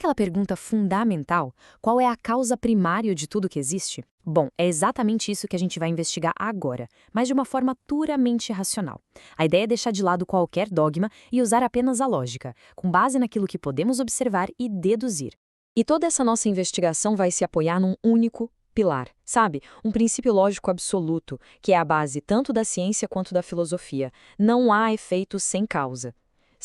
aquela pergunta fundamental? Qual é a causa primária de tudo que existe? Bom, é exatamente isso que a gente vai investigar agora, mas de uma forma puramente racional. A ideia é deixar de lado qualquer dogma e usar apenas a lógica, com base naquilo que podemos observar e deduzir. E toda essa nossa investigação vai se apoiar num único pilar, sabe? Um princípio lógico absoluto, que é a base tanto da ciência quanto da filosofia. Não há efeito sem causa.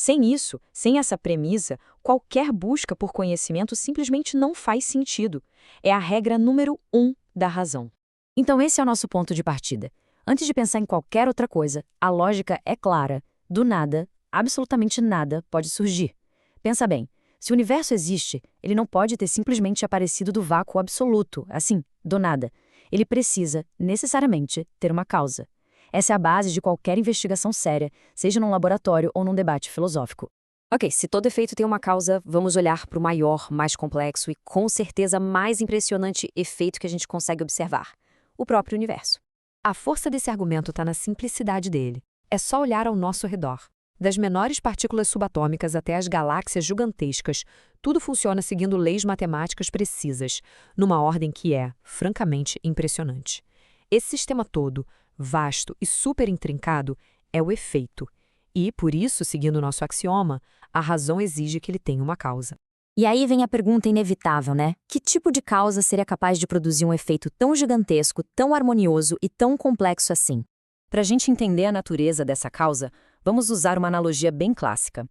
Sem isso, sem essa premissa, qualquer busca por conhecimento simplesmente não faz sentido. É a regra número 1 da razão. Então esse é o nosso ponto de partida. Antes de pensar em qualquer outra coisa, a lógica é clara. Do nada, absolutamente nada pode surgir. Pensa bem, se o universo existe, ele não pode ter simplesmente aparecido do vácuo absoluto, assim, do nada. Ele precisa, necessariamente, ter uma causa. Essa é a base de qualquer investigação séria, seja num laboratório ou num debate filosófico. Ok, se todo efeito tem uma causa, vamos olhar para o maior, mais complexo e, com certeza, mais impressionante efeito que a gente consegue observar: o próprio universo. A força desse argumento está na simplicidade dele. É só olhar ao nosso redor. Das menores partículas subatômicas até as galáxias gigantescas, tudo funciona seguindo leis matemáticas precisas, numa ordem que é, francamente, impressionante. Esse sistema todo, vasto e super intrincado, é o efeito. E, por isso, seguindo o nosso axioma, a razão exige que ele tenha uma causa. E aí vem a pergunta inevitável, né? Que tipo de causa seria capaz de produzir um efeito tão gigantesco, tão harmonioso e tão complexo assim? Para a gente entender a natureza dessa causa, vamos usar uma analogia bem clássica.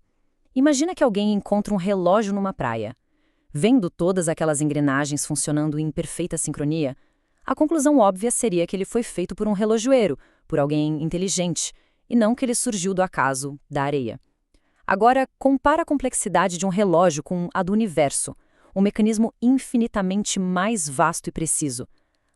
Imagina que alguém encontra um relógio numa praia. Vendo todas aquelas engrenagens funcionando em perfeita sincronia, a conclusão óbvia seria que ele foi feito por um relojoeiro, por alguém inteligente, e não que ele surgiu do acaso, da areia. Agora, compara a complexidade de um relógio com a do universo, um mecanismo infinitamente mais vasto e preciso.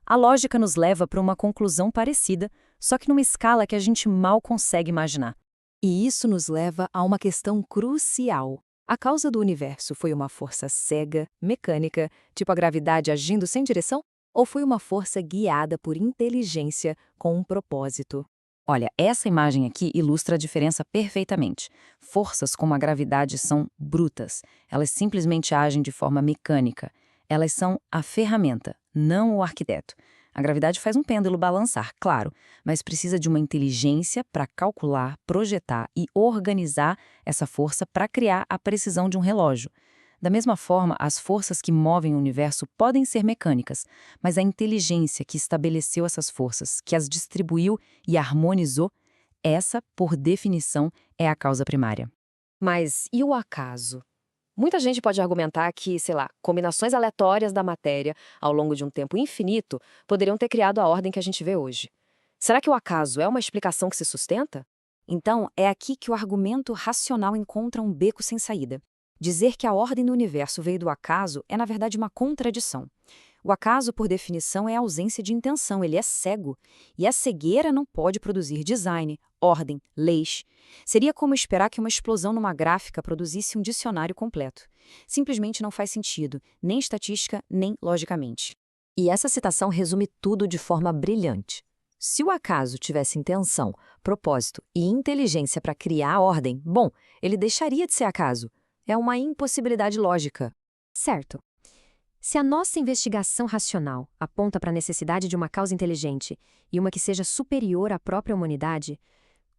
A lógica nos leva para uma conclusão parecida, só que numa escala que a gente mal consegue imaginar. E isso nos leva a uma questão crucial. A causa do universo foi uma força cega, mecânica, tipo a gravidade agindo sem direção? Ou foi uma força guiada por inteligência com um propósito? Olha, essa imagem aqui ilustra a diferença perfeitamente. Forças como a gravidade são brutas. Elas simplesmente agem de forma mecânica. Elas são a ferramenta, não o arquiteto. A gravidade faz um pêndulo balançar, claro, mas precisa de uma inteligência para calcular, projetar e organizar essa força para criar a precisão de um relógio. Da mesma forma, as forças que movem o universo podem ser mecânicas, mas a inteligência que estabeleceu essas forças, que as distribuiu e harmonizou, essa, por definição, é a causa primária. Mas e o acaso? Muita gente pode argumentar que, sei lá, combinações aleatórias da matéria, ao longo de um tempo infinito, poderiam ter criado a ordem que a gente vê hoje. Será que o acaso é uma explicação que se sustenta? Então, é aqui que o argumento racional encontra um beco sem saída. Dizer que a ordem do universo veio do acaso é, na verdade, uma contradição. O acaso, por definição, é a ausência de intenção, ele é cego. E a cegueira não pode produzir design, ordem, leis. Seria como esperar que uma explosão numa gráfica produzisse um dicionário completo. Simplesmente não faz sentido, nem estatística, nem logicamente. E essa citação resume tudo de forma brilhante. Se o acaso tivesse intenção, propósito e inteligência para criar a ordem, bom, ele deixaria de ser acaso. É uma impossibilidade lógica. Certo. Se a nossa investigação racional aponta para a necessidade de uma causa inteligente e uma que seja superior à própria humanidade,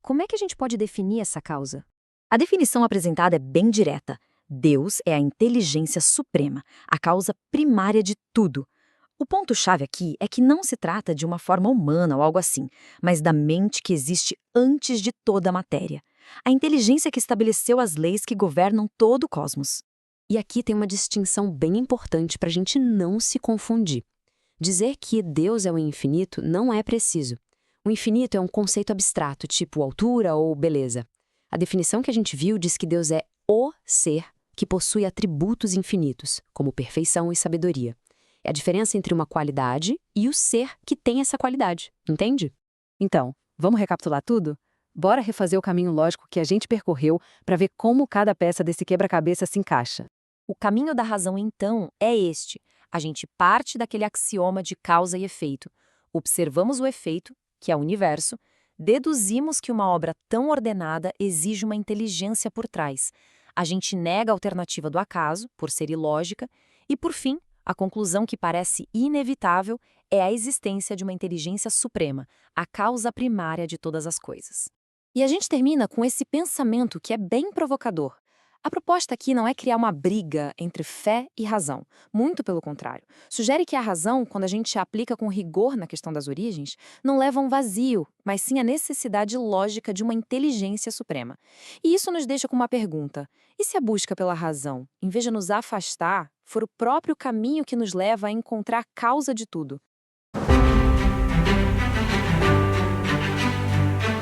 como é que a gente pode definir essa causa? A definição apresentada é bem direta. Deus é a inteligência suprema, a causa primária de tudo. O ponto-chave aqui é que não se trata de uma forma humana ou algo assim, mas da mente que existe antes de toda a matéria. A inteligência que estabeleceu as leis que governam todo o cosmos. E aqui tem uma distinção bem importante para a gente não se confundir. Dizer que Deus é o infinito não é preciso. O infinito é um conceito abstrato, tipo altura ou beleza. A definição que a gente viu diz que Deus é o ser que possui atributos infinitos, como perfeição e sabedoria. É a diferença entre uma qualidade e o ser que tem essa qualidade, entende? Então, vamos recapitular tudo? Bora refazer o caminho lógico que a gente percorreu para ver como cada peça desse quebra-cabeça se encaixa. O caminho da razão, então, é este. A gente parte daquele axioma de causa e efeito. Observamos o efeito, que é o universo, deduzimos que uma obra tão ordenada exige uma inteligência por trás. A gente nega a alternativa do acaso, por ser ilógica, e, por fim, a conclusão que parece inevitável é a existência de uma inteligência suprema, a causa primária de todas as coisas. E a gente termina com esse pensamento que é bem provocador. A proposta aqui não é criar uma briga entre fé e razão, muito pelo contrário. Sugere que a razão, quando a gente a aplica com rigor na questão das origens, não leva a um vazio, mas sim a necessidade lógica de uma inteligência suprema. E isso nos deixa com uma pergunta: e se a busca pela razão, em vez de nos afastar, for o próprio caminho que nos leva a encontrar a causa de tudo?